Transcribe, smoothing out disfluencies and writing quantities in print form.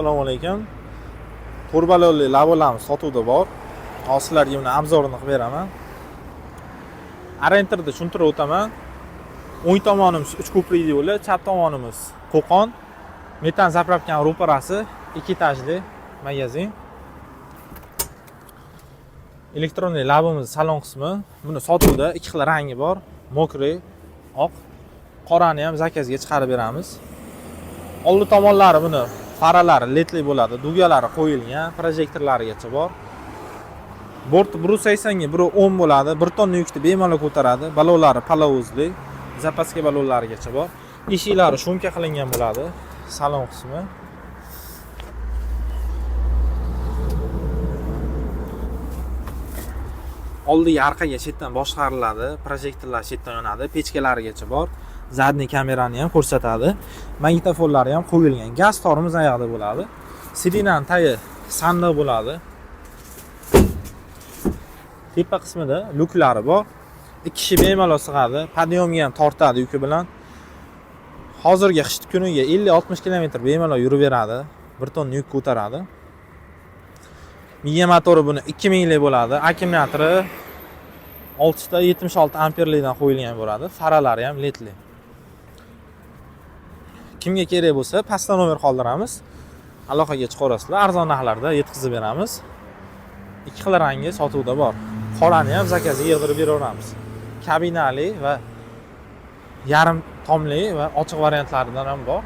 Assalomu alaykum. Turbaloli labolarimiz sotuvda bor. Hozir sizlarga buni obzorini qilib beraman. Arenterda tushuntirib o'taman. O'ng tomonimiz 3 ko'prik yo'li, chap tomonimiz Qo'qon. Metan zapravkan ro'parasi, 2 etajli magazin. Elektronli labimiz salon qismi. Buni sotuvda 2 xil rangi bor. Mokriy, oq. Qorani ham zakazga chiqarib beramiz. Oldi tomonlari buni faralari ledli bo'ladi, dugalari qo'yilgan, projektorlarigacha bor. Bort 180 ga 110 bo'ladi, 1 tonna yukni bemalol ko'taradi. Balonlari palovuzli, zapaska balonlarigacha bor. Eshiklari shumka qilingan bo'ladi. Salon qismi. Oldiga orqaga chetdan boshqariladi, projektorlar chetdan yonadi, pechkalarigacha bor. Zadniy kamerani ham ko'rsatadi. Magnitofonlari ham qo'yilgan. Gaz torimiz oyog'ida bo'ladi. Sidinaning tagi sandiq bo'ladi. Tepa qismida luklari bor. 2 kishi bemalol sig'adi. Podyomga ham tortadi yuki bilan. Hozirgi qish kuniga 50-60 km bemalol yurib beradi. 1 tonna yuk ko'taradi. Miya motori buni 2000 lik bo'ladi. Akkumulyatori 6 ta 76 amperlikdan qo'yilgan bo'ladi. Faralari ham ledli. Kimga kerak bo'lsa, pastda nomer qoldiramiz. Aloqaga chiqarasizlar. Arzon narxlarda yetkazib beramiz. 2 xil rangi sotuvda bor. Qorani ham zakazga yig'dirib beraveramiz. Kabinali va yarim tomli va ochiq variantlaridan ham bor.